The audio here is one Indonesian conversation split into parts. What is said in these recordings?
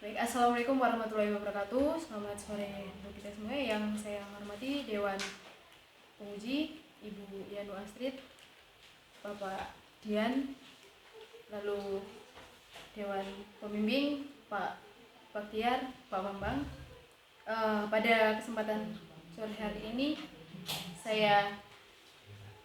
Baik, assalamualaikum warahmatullahi wabarakatuh. Selamat sore untuk kita semua. Yang saya hormati Dewan Penguji, Ibu Yanu Astrid, Bapak Dian, lalu Dewan Pembimbing, Pak Baktiar, Pak Bambang. Pada kesempatan sore hari ini, saya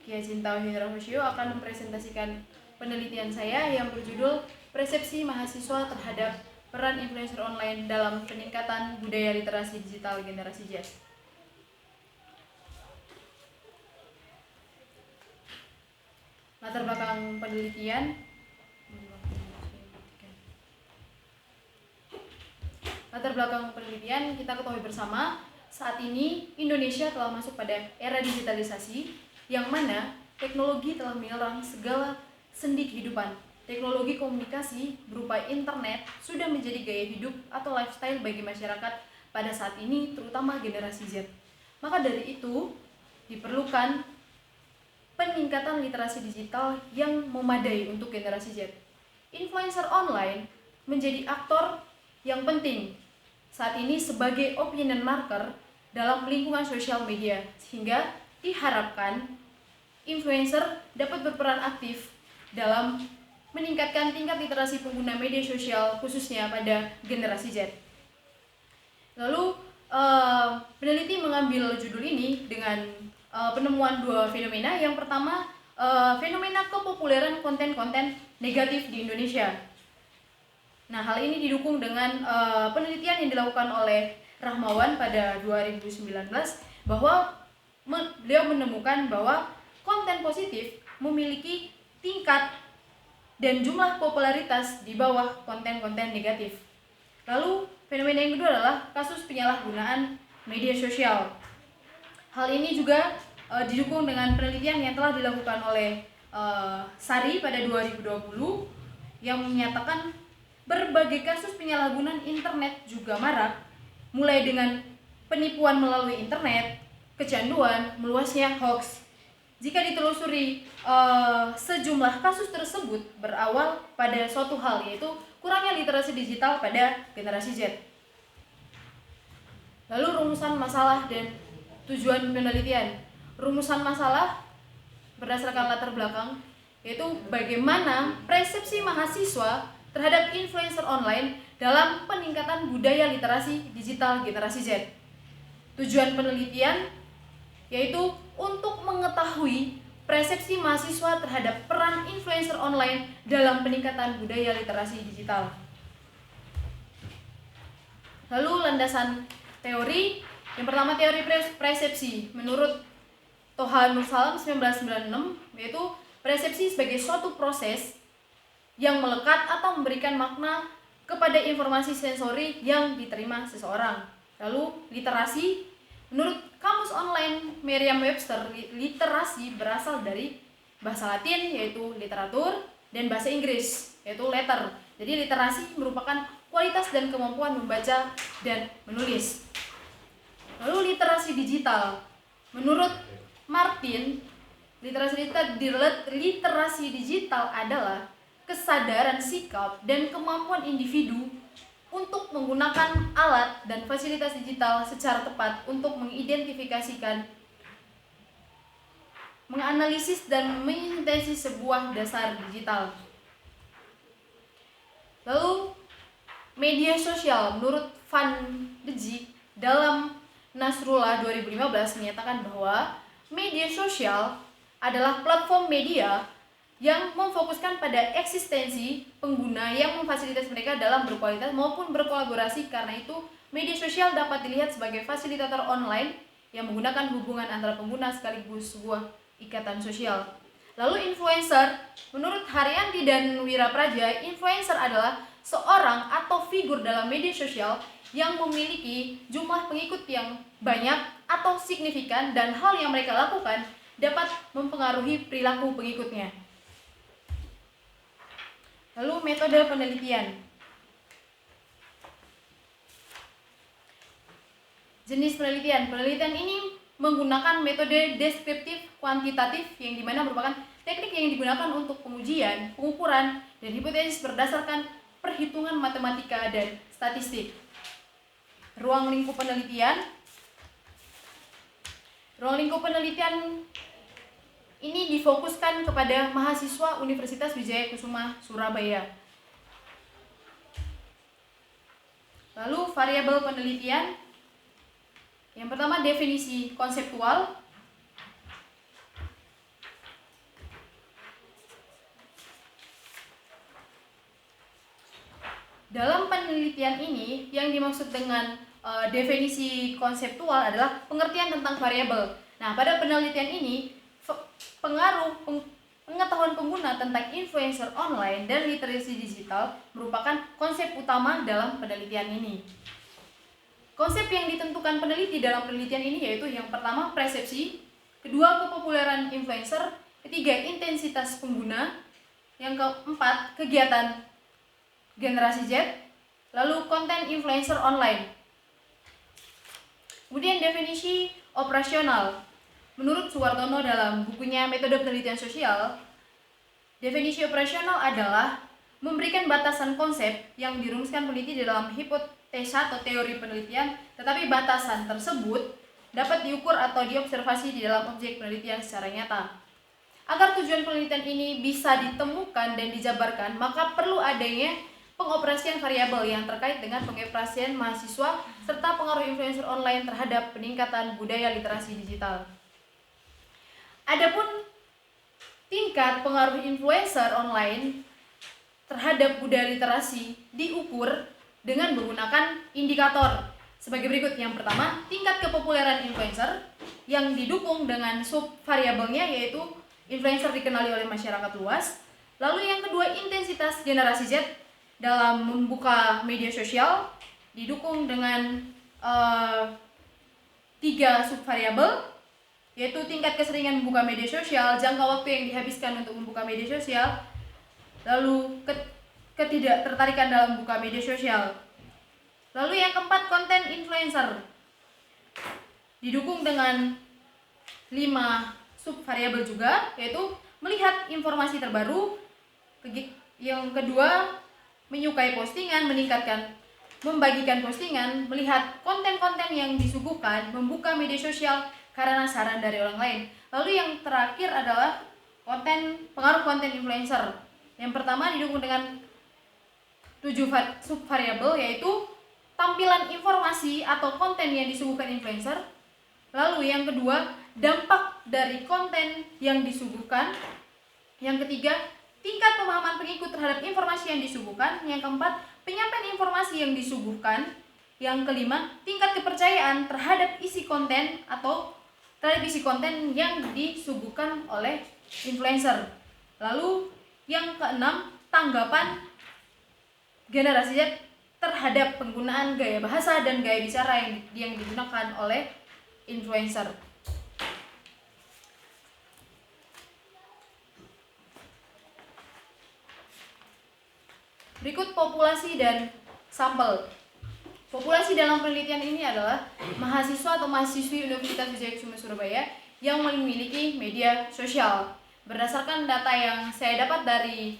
Ki Hajin Tauhid Rahmasyo akan mempresentasikan penelitian saya yang berjudul Persepsi Mahasiswa Terhadap Peran Influencer Online dalam Peningkatan Budaya Literasi Digital Generasi Z. Latar belakang penelitian kita ketahui bersama, saat ini Indonesia telah masuk pada era digitalisasi yang mana teknologi telah menyerang segala sendi kehidupan. Teknologi komunikasi berupa internet sudah menjadi gaya hidup atau lifestyle bagi masyarakat pada saat ini, terutama generasi Z. Maka dari itu, diperlukan peningkatan literasi digital yang memadai untuk generasi Z. Influencer online menjadi aktor yang penting saat ini sebagai opinion marker dalam lingkungan sosial media, sehingga diharapkan influencer dapat berperan aktif dalam meningkatkan tingkat literasi pengguna media sosial khususnya pada generasi Z. Lalu peneliti mengambil judul ini dengan penemuan dua fenomena. Yang pertama, fenomena kepopuleran konten-konten negatif di Indonesia. Nah, hal ini didukung dengan penelitian yang dilakukan oleh Rahmawan pada 2019 bahwa beliau menemukan bahwa konten positif memiliki tingkat dan jumlah popularitas di bawah konten-konten negatif. Lalu fenomena yang kedua adalah kasus penyalahgunaan media sosial. Hal ini juga didukung dengan penelitian yang telah dilakukan oleh Sari pada 2020 yang menyatakan berbagai kasus penyalahgunaan internet juga marak, mulai dengan penipuan melalui internet, kecanduan, meluasnya hoax. Jika ditelusuri, sejumlah kasus tersebut berawal pada suatu hal, yaitu kurangnya literasi digital pada generasi Z. Lalu rumusan masalah dan tujuan penelitian. Rumusan masalah berdasarkan latar belakang, yaitu bagaimana persepsi mahasiswa terhadap influencer online dalam peningkatan budaya literasi digital generasi Z. Tujuan penelitian yaitu untuk mengetahui persepsi mahasiswa terhadap peran influencer online dalam peningkatan budaya literasi digital. Lalu landasan teori, yang pertama teori persepsi menurut Toha Nur Salam 1996, yaitu persepsi sebagai suatu proses yang melekat atau memberikan makna kepada informasi sensori yang diterima seseorang. Lalu literasi, menurut Kamus Online Merriam-Webster, literasi berasal dari bahasa Latin yaitu literatur dan bahasa Inggris yaitu letter. Jadi literasi merupakan kualitas dan kemampuan membaca dan menulis. Lalu literasi digital, menurut Martin, literasi digital adalah kesadaran sikap dan kemampuan individu untuk menggunakan alat dan fasilitas digital secara tepat untuk mengidentifikasikan, menganalisis dan mensintesis sebuah dasar digital. Lalu media sosial, menurut Van de Dijk dalam Nasrullah 2015 menyatakan bahwa media sosial adalah platform media yang memfokuskan pada eksistensi pengguna yang memfasilitasi mereka dalam berkualitas maupun berkolaborasi. Karena itu, media sosial dapat dilihat sebagai fasilitator online yang menggunakan hubungan antara pengguna sekaligus sebuah ikatan sosial. Lalu influencer, menurut Haryanti dan Wirapraja, influencer adalah seorang atau figur dalam media sosial yang memiliki jumlah pengikut yang banyak atau signifikan dan hal yang mereka lakukan dapat mempengaruhi perilaku pengikutnya. Lalu metode penelitian. Jenis penelitian. Penelitian ini menggunakan metode deskriptif kuantitatif yang dimana merupakan Teknik yang digunakan untuk pengujian, pengukuran, dan hipotesis berdasarkan perhitungan matematika dan statistik. Ruang lingkup penelitian. Ruang lingkup penelitian ini difokuskan kepada mahasiswa Universitas Wijaya Kusuma Surabaya. Lalu variabel penelitian. Yang pertama, definisi konseptual. Dalam penelitian ini, yang dimaksud dengan definisi konseptual adalah pengertian tentang variabel. Nah, pada penelitian ini, pengaruh pengetahuan pengguna tentang influencer online dan literasi digital merupakan konsep utama dalam penelitian ini. Konsep yang ditentukan peneliti dalam penelitian ini yaitu yang pertama, persepsi, kedua, kepopuleran influencer, ketiga, intensitas pengguna, yang keempat, kegiatan generasi Z, lalu konten influencer online. Kemudian definisi operasional. Menurut Suwartono dalam bukunya Metode Penelitian Sosial, definisi operasional adalah memberikan batasan konsep yang dirumuskan peneliti dalam hipotesa atau teori penelitian, tetapi batasan tersebut dapat diukur atau diobservasi di dalam objek penelitian secara nyata. Agar tujuan penelitian ini bisa ditemukan dan dijabarkan, maka perlu adanya pengoperasian variabel yang terkait dengan pengoperasian mahasiswa serta pengaruh influencer online terhadap peningkatan budaya literasi digital. Adapun tingkat pengaruh influencer online terhadap budaya literasi diukur dengan menggunakan indikator sebagai berikut. Yang pertama, tingkat kepopuleran influencer yang didukung dengan subvariabelnya yaitu influencer dikenali oleh masyarakat luas. Lalu yang kedua, intensitas generasi Z dalam membuka media sosial didukung dengan 3 subvariabel, yaitu tingkat keseringan membuka media sosial, jangka waktu yang dihabiskan untuk membuka media sosial, lalu ketidaktertarikan dalam membuka media sosial. Lalu yang keempat, konten influencer didukung dengan 5 subvariabel juga, yaitu melihat informasi terbaru. Yang kedua, menyukai postingan, membagikan postingan, melihat konten-konten yang disuguhkan, membuka media sosial karena saran dari orang lain. Lalu yang terakhir adalah pengaruh konten influencer. Yang pertama didukung dengan 7 subvariabel, yaitu tampilan informasi atau konten yang disuguhkan influencer. Lalu yang kedua, dampak dari konten yang disuguhkan. Yang ketiga, tingkat pemahaman pengikut terhadap informasi yang disuguhkan. Yang keempat, penyampaian informasi yang disuguhkan. Yang kelima, tingkat kepercayaan terhadap isi konten yang disuguhkan oleh influencer. Lalu yang keenam, tanggapan generasi Z terhadap penggunaan gaya bahasa dan gaya bicara yang digunakan oleh influencer. Berikut populasi dan sampel. Populasi dalam penelitian ini adalah mahasiswa atau mahasiswi Universitas Wijaya Kusuma Surabaya yang memiliki media sosial. Berdasarkan data yang saya dapat dari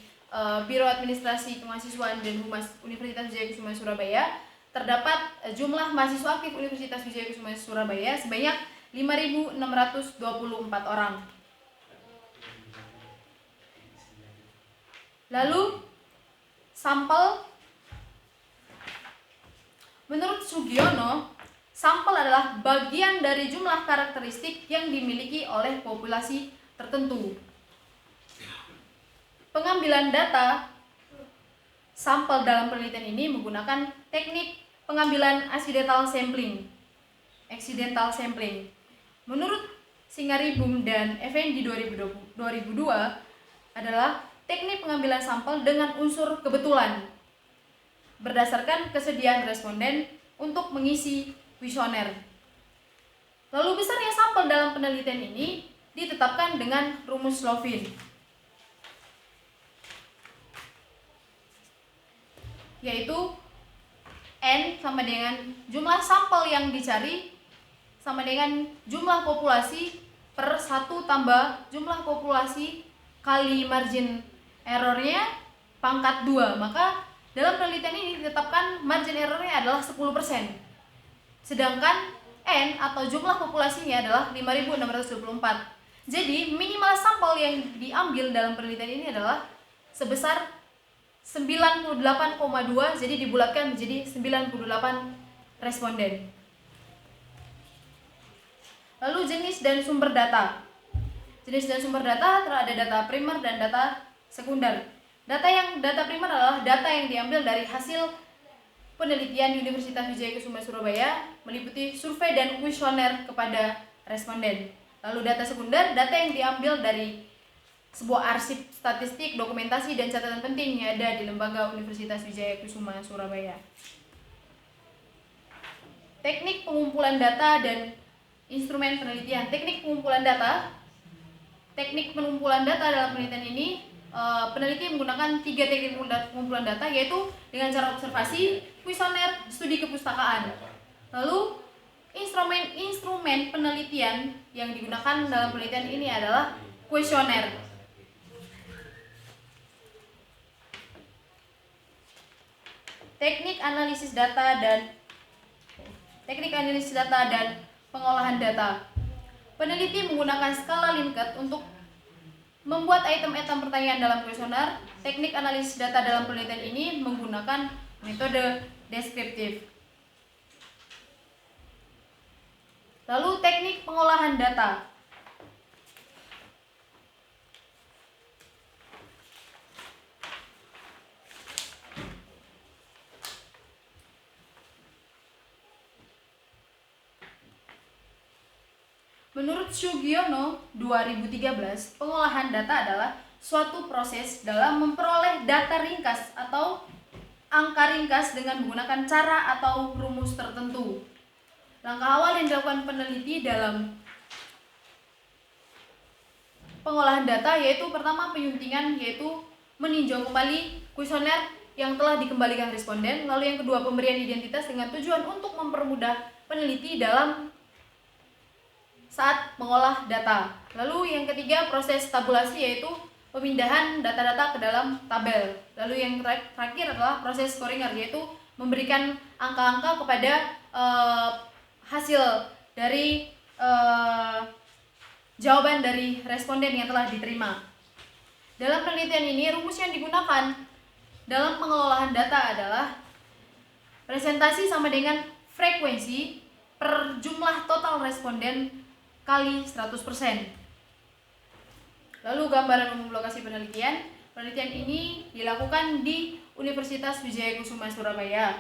Biro Administrasi Kemahasiswaan dan Humas Universitas Wijaya Kusuma Surabaya, terdapat jumlah mahasiswa aktif Universitas Wijaya Kusuma Surabaya sebanyak 5.624 orang. Lalu sampel. Menurut Sugiono, sampel adalah bagian dari jumlah karakteristik yang dimiliki oleh populasi tertentu. Pengambilan data sampel dalam penelitian ini menggunakan teknik pengambilan accidental sampling. Menurut Singaribum dan Effendi 2002 adalah teknik pengambilan sampel dengan unsur kebetulan berdasarkan kesediaan responden untuk mengisi kuesioner. Lalu besarnya sampel dalam penelitian ini ditetapkan dengan rumus Lovin, yaitu N sama dengan jumlah sampel yang dicari sama dengan jumlah populasi per 1 tambah jumlah populasi kali margin errornya pangkat 2. Maka dalam penelitian ini ditetapkan margin errornya adalah 10%. Sedangkan N atau jumlah populasinya adalah 5.624. Jadi minimal sampel yang diambil dalam penelitian ini adalah sebesar 98,2, jadi dibulatkan menjadi 98 responden. Lalu jenis dan sumber data. Jenis dan sumber data ada data primer dan data sekunder. Data primer adalah data yang diambil dari hasil penelitian Universitas Wijaya Surabaya meliputi survei dan kuesioner kepada responden. Lalu data sekunder, data yang diambil dari sebuah arsip statistik, dokumentasi, dan catatan penting yang ada di lembaga Universitas Wijaya Kusuma Surabaya. Teknik pengumpulan data dan instrumen penelitian. Teknik pengumpulan data dalam penelitian ini, peneliti menggunakan 3 teknik pengumpulan data, yaitu dengan cara observasi, kuesioner, studi kepustakaan. Lalu instrumen penelitian yang digunakan dalam penelitian ini adalah kuesioner. Teknik analisis data dan pengolahan data. Peneliti menggunakan skala Likert untuk membuat item-item pertanyaan dalam kuesioner. Teknik analisis data dalam penelitian ini menggunakan metode deskriptif. Lalu teknik pengolahan data. Menurut Sugiono 2013, pengolahan data adalah suatu proses dalam memperoleh data ringkas atau angka ringkas dengan menggunakan cara atau rumus tertentu. Langkah awal yang dilakukan peneliti dalam pengolahan data yaitu pertama penyuntingan, yaitu meninjau kembali kuesioner yang telah dikembalikan responden. Lalu yang kedua pemberian identitas dengan tujuan untuk mempermudah peneliti dalam saat mengolah data. Lalu yang ketiga proses tabulasi, yaitu pemindahan data-data ke dalam tabel. Lalu yang terakhir adalah proses scoring, yaitu memberikan angka-angka kepada hasil dari jawaban dari responden yang telah diterima. Dalam penelitian ini rumus yang digunakan dalam pengelolaan data adalah presentasi sama dengan frekuensi per jumlah total responden kali 100%. Lalu gambaran umum lokasi penelitian. Penelitian ini dilakukan di Universitas Wijaya Kusuma Surabaya.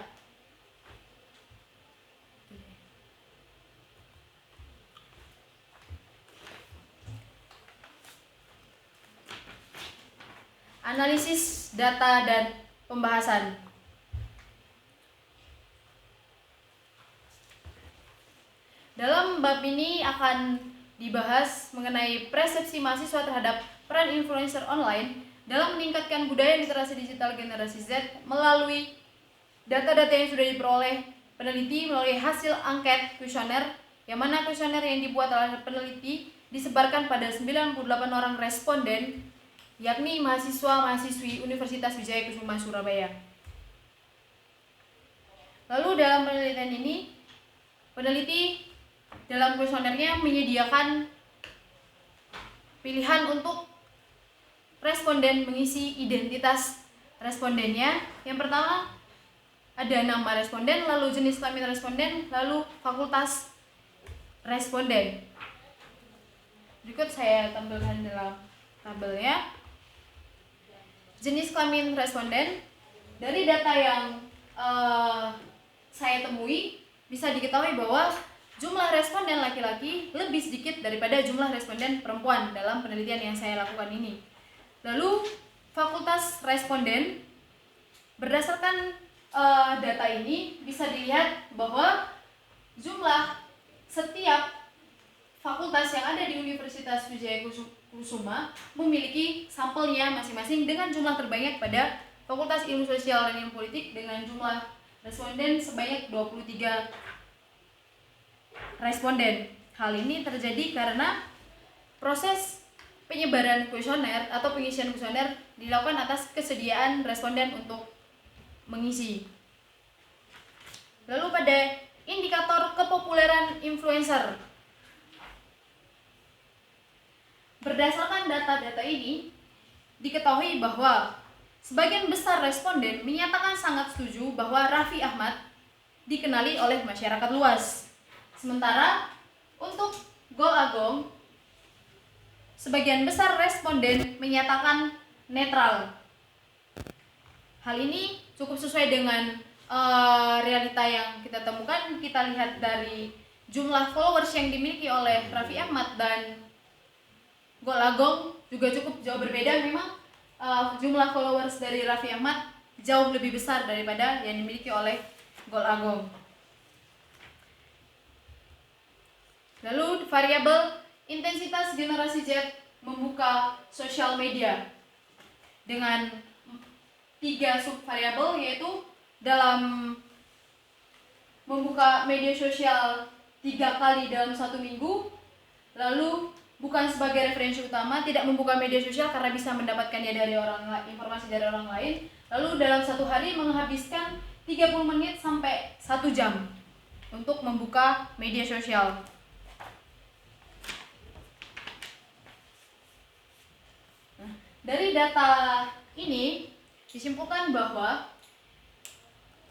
Analisis data dan pembahasan. Dalam bab ini akan dibahas mengenai persepsi mahasiswa terhadap peran influencer online dalam meningkatkan budaya literasi digital generasi Z melalui data-data yang sudah diperoleh peneliti melalui hasil angket kuesioner, yang mana kuesioner yang dibuat oleh peneliti disebarkan pada 98 orang responden, yakni mahasiswa-mahasiswi Universitas Wijaya Kusuma Surabaya. Lalu dalam penelitian ini, peneliti dalam kuesionernya menyediakan pilihan untuk responden mengisi identitas respondennya. Yang pertama ada nama responden, lalu jenis kelamin responden, lalu fakultas responden. Berikut saya tampilkan dalam tabelnya. Jenis kelamin responden, dari data yang saya temui bisa diketahui bahwa jumlah responden laki-laki lebih sedikit daripada jumlah responden perempuan dalam penelitian yang saya lakukan ini. Lalu fakultas responden, berdasarkan data ini bisa dilihat bahwa jumlah setiap fakultas yang ada di Universitas Wijaya Kusuma memiliki sampelnya masing-masing dengan jumlah terbanyak pada Fakultas Ilmu Sosial dan Ilmu Politik dengan jumlah responden sebanyak 23 responden. Hal ini terjadi karena proses penyebaran kuesioner atau pengisian kuesioner dilakukan atas kesediaan responden untuk mengisi. Lalu pada indikator kepopuleran influencer, berdasarkan data-data ini diketahui bahwa sebagian besar responden menyatakan sangat setuju bahwa Raffi Ahmad dikenali oleh masyarakat luas. Sementara untuk Gol Agung, sebagian besar responden menyatakan netral. Hal ini cukup sesuai dengan realita yang kita temukan. Kita lihat dari jumlah followers yang dimiliki oleh Raffi Ahmad dan Gol Agung juga cukup jauh berbeda. Memang jumlah followers dari Raffi Ahmad jauh lebih besar daripada yang dimiliki oleh Gol Agung. Lalu variabel intensitas generasi Z membuka sosial media dengan 3 subvariabel, yaitu dalam membuka media sosial 3 kali dalam 1 minggu, lalu bukan sebagai referensi utama, tidak membuka media sosial karena bisa mendapatkannya dari informasi dari orang lain, lalu dalam 1 hari menghabiskan 30 menit sampai 1 jam untuk membuka media sosial. Nah, dari data ini disimpulkan bahwa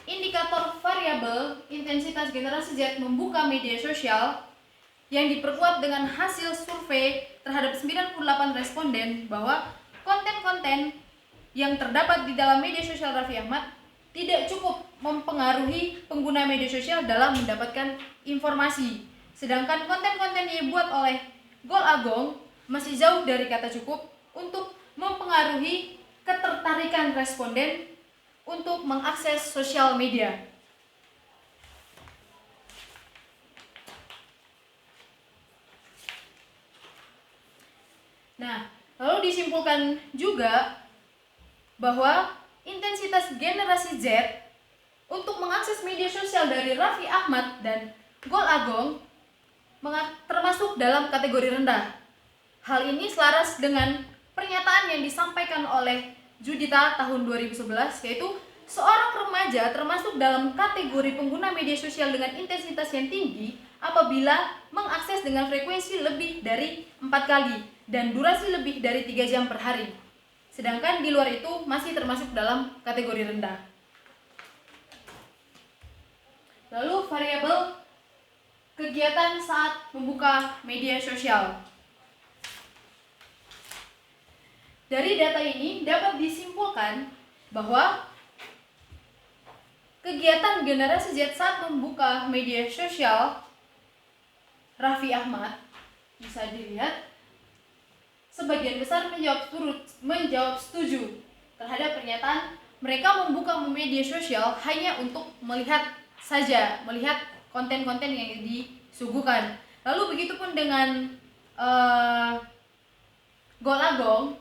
indikator variabel intensitas generasi Z membuka media sosial yang diperkuat dengan hasil survei terhadap 98 responden bahwa konten-konten yang terdapat di dalam media sosial Raffi Ahmad tidak cukup mempengaruhi pengguna media sosial dalam mendapatkan informasi. Sedangkan konten-konten yang dibuat oleh Gol Agung masih jauh dari kata cukup untuk mempengaruhi ketertarikan responden untuk mengakses sosial media. Nah, lalu disimpulkan juga bahwa intensitas generasi Z untuk mengakses media sosial dari Raffi Ahmad dan Gol Agung termasuk dalam kategori rendah. Hal ini selaras dengan pernyataan yang disampaikan oleh Judita tahun 2011, yaitu seorang remaja termasuk dalam kategori pengguna media sosial dengan intensitas yang tinggi apabila mengakses dengan frekuensi lebih dari 4 kali dan durasi lebih dari 3 jam per hari. Sedangkan di luar itu masih termasuk dalam kategori rendah. Lalu variabel kegiatan saat membuka media sosial. Dari data ini dapat disimpulkan bahwa kegiatan generasi Z saat membuka media sosial Raffi Ahmad bisa dilihat sebagian besar menjawab setuju terhadap pernyataan mereka membuka media sosial hanya untuk melihat konten-konten yang disuguhkan. Lalu begitupun dengan Gol Agung,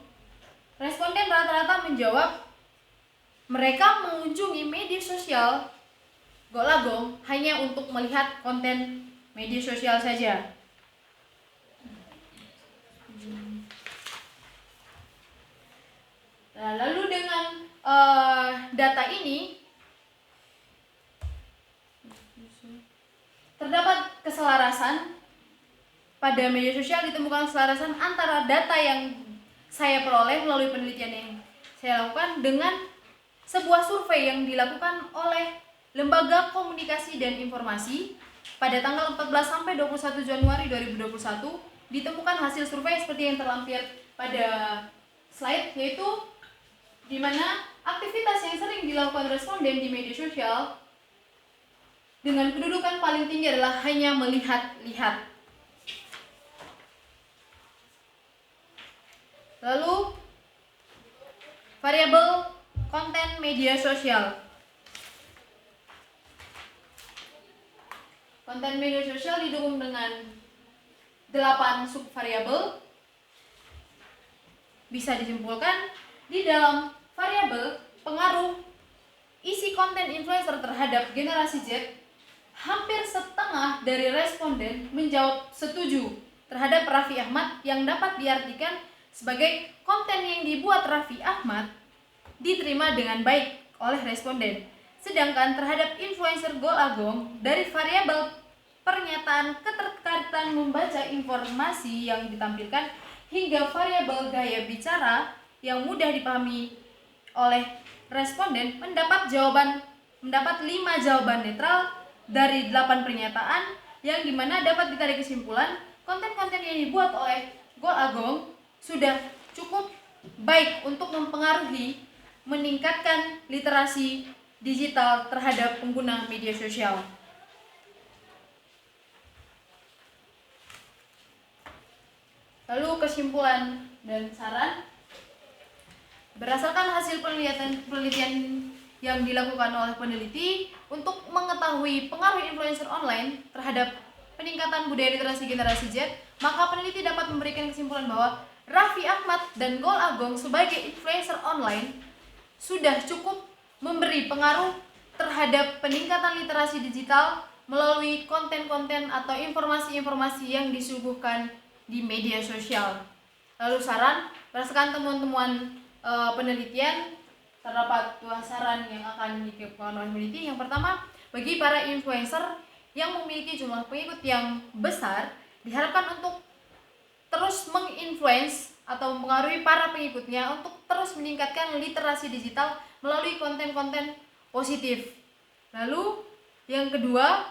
responden rata-rata menjawab mereka mengunjungi media sosial Gol Agung hanya untuk melihat konten media sosial saja. Nah, lalu dengan data ini terdapat keselarasan pada media sosial, ditemukan keselarasan antara data yang saya peroleh melalui penelitian yang saya lakukan dengan sebuah survei yang dilakukan oleh Lembaga Komunikasi dan Informasi pada tanggal 14 sampai 21 Januari 2021. Ditemukan hasil survei seperti yang terlampir pada slide, yaitu di mana aktivitas yang sering dilakukan responden di media sosial dengan kedudukan paling tinggi adalah hanya melihat-lihat. Lalu variabel konten media sosial. Konten media sosial didukung dengan 8 subvariabel. Bisa disimpulkan di dalam variabel pengaruh isi konten influencer terhadap generasi Z, hampir setengah dari responden menjawab setuju terhadap Raffi Ahmad yang dapat diartikan sebagai konten yang dibuat Raffi Ahmad diterima dengan baik oleh responden. Sedangkan terhadap influencer Gol Agung, dari variabel pernyataan keterkaitan membaca informasi yang ditampilkan hingga variabel gaya bicara yang mudah dipahami oleh responden, mendapat 5 jawaban netral dari 8 pernyataan, yang dimana dapat ditarik kesimpulan konten-konten yang dibuat oleh Gol Agung sudah cukup baik untuk mempengaruhi meningkatkan literasi digital terhadap pengguna media sosial. Lalu kesimpulan dan saran. Berdasarkan hasil penelitian yang dilakukan oleh peneliti untuk mengetahui pengaruh influencer online terhadap peningkatan budaya literasi generasi Z, maka peneliti dapat memberikan kesimpulan bahwa Raffi Ahmad dan Gol Agung sebagai influencer online sudah cukup memberi pengaruh terhadap peningkatan literasi digital melalui konten-konten atau informasi-informasi yang disuguhkan di media sosial. Lalu saran, berdasarkan temuan-temuan penelitian, terdapat 2 saran yang akan dikemukakan oleh peneliti. Yang pertama, bagi para influencer yang memiliki jumlah pengikut yang besar, diharapkan untuk terus menginfluence atau mempengaruhi para pengikutnya untuk terus meningkatkan literasi digital melalui konten-konten positif. Lalu yang kedua,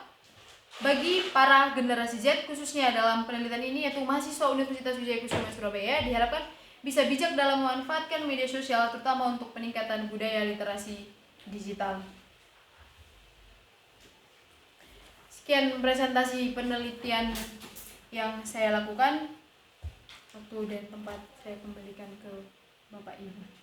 bagi para generasi Z, khususnya dalam penelitian ini yaitu mahasiswa Universitas Wijaya Kusuma Surabaya, diharapkan bisa bijak dalam memanfaatkan media sosial, terutama untuk peningkatan budaya literasi digital. Sekian presentasi penelitian yang saya lakukan. Waktu dan tempat saya kembalikan ke Bapak Ibu.